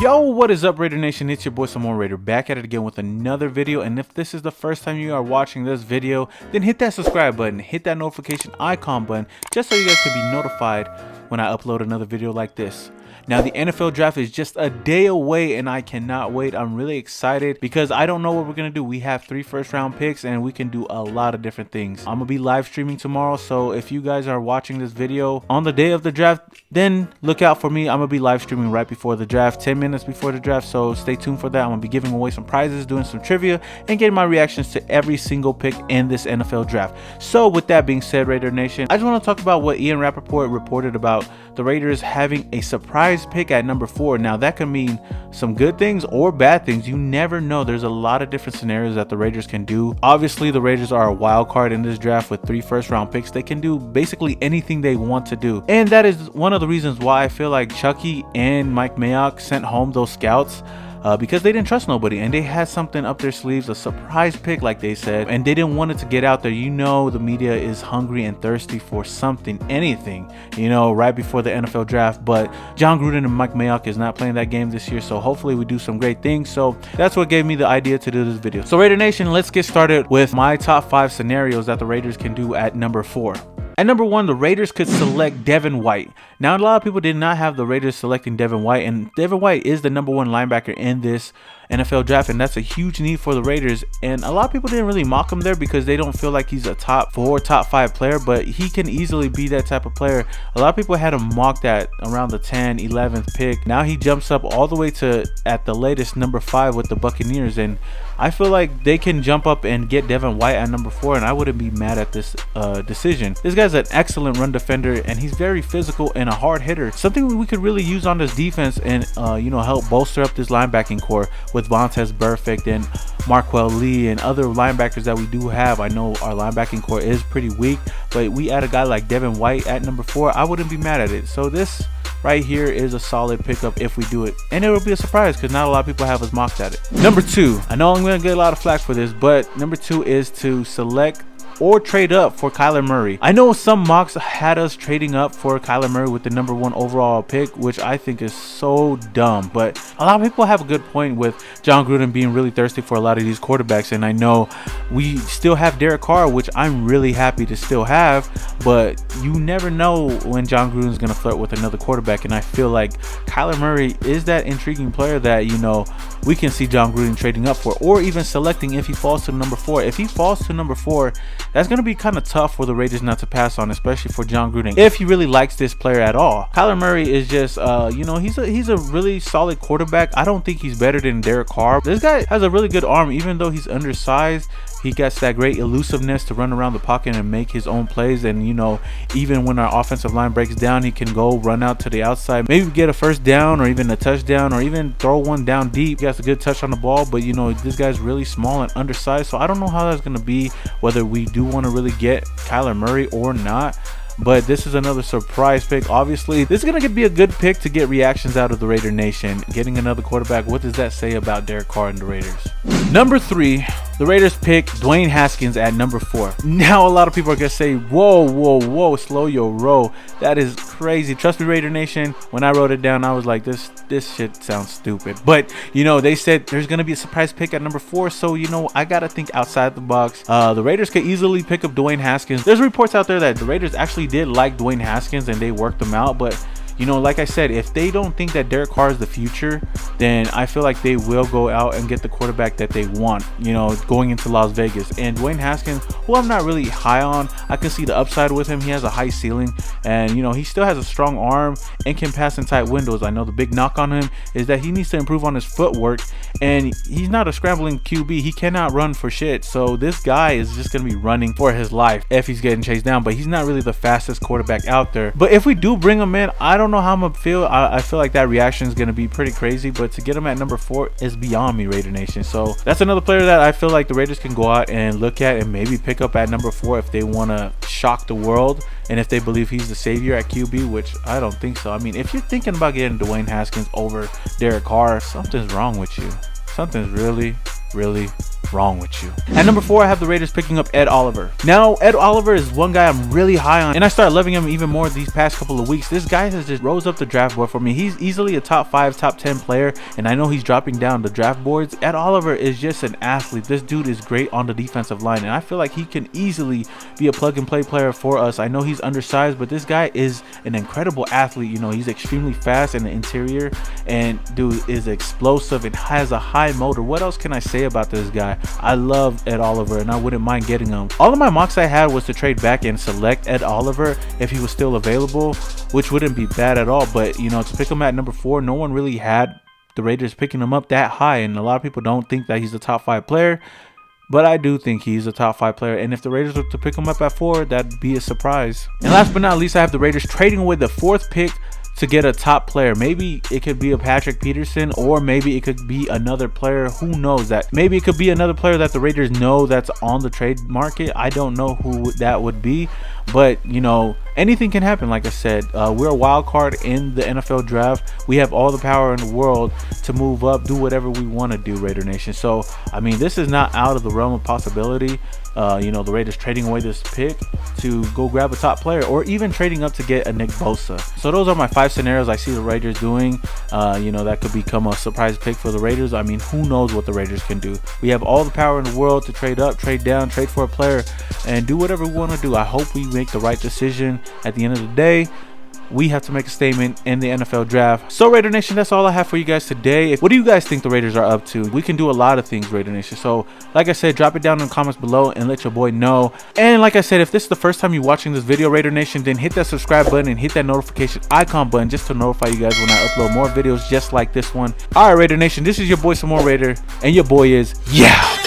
Yo, what is up, Raider Nation? It's your boy Simone Raider, back at it again with another video. And if this is the first time you are watching this video, then hit that subscribe button, hit that notification icon button, just so you guys can be notified when I upload another video like this. Now, the NFL draft is just a day away and I cannot wait. I'm really excited because I don't know what we're going to do. We have 3 first-round picks and we can do a lot of different things. I'm going to be live streaming tomorrow, so if you guys are watching this video on the day of the draft, then look out for me. I'm going to be live streaming right before the draft, 10 minutes before the draft, so stay tuned for that. I'm going to be giving away some prizes, doing some trivia, and getting my reactions to every single pick in this NFL draft. So with that being said, Raider Nation, I just want to talk about what Ian Rappaport reported about the Raiders having a surprise pick at number 4. Now, that can mean some good things or bad things. You never know. There's a lot of different scenarios that the Raiders can do. Obviously, the Raiders are a wild card in this draft with 3 first-round picks. They can do basically anything they want to do, and that is one of the reasons why I feel like Chucky and Mike Mayock sent home those scouts. Because they didn't trust nobody and they had something up their sleeves, a surprise pick like they said, and they didn't want it to get out there. You know, the media is hungry and thirsty for something, anything, you know, right before the NFL draft. But John Gruden and Mike Mayock is not playing that game this year, so hopefully we do some great things. So that's what gave me the idea to do this video. So Raider Nation, let's get started with my top 5 scenarios that the Raiders can do at number 4. At number 1, the Raiders could select Devin White. Now, a lot of people did not have the Raiders selecting Devin White, and Devin White is the number 1 linebacker in this NFL draft, and that's a huge need for the Raiders. And a lot of people didn't really mock him there because they don't feel like he's a top 4, top 5 player, but he can easily be that type of player. A lot of people had him mocked at around the 10th, 11th pick. Now he jumps up all the way to, at the latest, number 5 with the Buccaneers, and I feel like they can jump up and get Devin White at number 4, and I wouldn't be mad at this decision. This guy's an excellent run defender, and he's very physical and a hard hitter. Something we could really use on this defense and you know, help bolster up this linebacking core with Vontaze Burfict and Marquel Lee and other linebackers that we do have. I know our linebacking core is pretty weak, but we add a guy like Devin White at number 4, I wouldn't be mad at it. So this right here is a solid pickup if we do it, and it will be a surprise because not a lot of people have us mocked at it. Number 2, I know I'm going to get a lot of flack for this, but number 2 is to select or trade up for Kyler Murray. I know some mocks had us trading up for Kyler Murray with the number 1 overall pick, which I think is so dumb, but a lot of people have a good point with John Gruden being really thirsty for a lot of these quarterbacks. And I know we still have Derek Carr, which I'm really happy to still have, but you never know when John Gruden's going to flirt with another quarterback, and I feel like Kyler Murray is that intriguing player that, you know, we can see John Gruden trading up for, or even selecting if he falls to number 4. If he falls to number 4, that's going to be kind of tough for the Raiders not to pass on, especially for John Gruden, if he really likes this player at all. Kyler Murray is just, you know, he's a really solid quarterback. I don't think he's better than Derek Carr. This guy has a really good arm, even though he's undersized. He gets that great elusiveness to run around the pocket and make his own plays. And, you know, even when our offensive line breaks down, he can go run out to the outside, maybe get a first down or even a touchdown, or even throw one down deep. He has a good touch on the ball, but, you know, this guy's really small and undersized. So I don't know how that's going to be, whether we do want to really get Kyler Murray or not. But this is another surprise pick. Obviously, this is going to be a good pick to get reactions out of the Raider Nation. Getting another quarterback, what does that say about Derek Carr and the Raiders? Number 3, the Raiders pick DWAYNE Haskins at number 4. Now, a lot of people are going to say, whoa, slow your roll. That is crazy. Trust me, Raider Nation, when I wrote it down, I was like, this shit sounds stupid. But, you know, they said there's going to be a surprise pick at number 4. So, you know, I got to think outside the box. The Raiders could easily pick up DWAYNE Haskins. There's reports out there that the Raiders actually did like DWAYNE Haskins and they worked them out, but you know, like I said, if they don't think that Derek Carr is the future, then I feel like they will go out and get the quarterback that they want, you know, going into Las Vegas. And DWAYNE Haskins, who I'm not really high on, I can see the upside with him. He has a high ceiling, and, you know, he still has a strong arm and can pass in tight windows. I know the big knock on him is that he needs to improve on his footwork, and he's not a scrambling QB. He cannot run for shit. So this guy is just going to be running for his life if he's getting chased down, but he's not really the fastest quarterback out there. But if we do bring him in, I don't know how I'm gonna feel. I feel like that reaction is gonna be pretty crazy, but to get him at number 4 is beyond me, Raider Nation. So that's another player that I feel like the Raiders can go out and look at and maybe pick up at number 4 if they want to shock the world and if they believe he's the savior at QB, which I don't think so. I mean, if you're thinking about getting DWAYNE Haskins over Derek Carr, something's wrong with you. Something's really wrong with you? At number 4, I have the Raiders picking up Ed Oliver. Now, Ed Oliver is one guy I'm really high on, and I started loving him even more these past couple of weeks. This guy has just rose up the draft board for me. He's easily a top 5, top 10 player, and I know he's dropping down the draft boards. Ed Oliver is just an athlete. This dude is great on the defensive line, and I feel like he can easily be a plug-and-play player for us. I know he's undersized, but this guy is an incredible athlete. You know, he's extremely fast in the interior, and dude is explosive and has a high motor. What else can I say about this guy? I love Ed Oliver, and I wouldn't mind getting him. All of my mocks I had was to trade back and select Ed Oliver if he was still available, which wouldn't be bad at all. But you know, to pick him at number 4, no one really had the Raiders picking him up that high, and a lot of people don't think that he's a top 5 player, but I do think he's a top 5 player. And if the Raiders were to pick him up at 4, that'd be a surprise. And last but not least, I have the Raiders trading away the 4th pick to get a top player. Maybe it could be a Patrick Peterson, or maybe it could be another player. Who knows? That maybe it could be another player that the Raiders know that's on the trade market. I don't know who that would be, but you know, anything can happen. Like I said, we're a wild card in the NFL draft. We have all the power in the world to move up, do whatever we want to do, Raider Nation. So I mean, this is not out of the realm of possibility. You know, the Raiders trading away this pick to go grab a top player, or even trading up to get a Nick Bosa. So those are my 5 scenarios I see the Raiders doing. You know, that could become a surprise pick for the Raiders. I mean, who knows what the Raiders can do? We have all the power in the world to trade up, trade down, trade for a player, and do whatever we want to do. I hope we make the right decision. At the end of the day, we have to make a statement in the NFL draft. So Raider Nation, that's all I have for you guys today. What do you guys think the Raiders are up to? We can do a lot of things, Raider Nation. So like I said, drop it down in the comments below and let your boy know. And like I said, if this is the first time you're watching this video, Raider Nation, then hit that subscribe button and hit that notification icon button just to notify you guys when I upload more videos just like this one. All right, Raider Nation, this is your boy Some More Raider, and your boy is, yeah.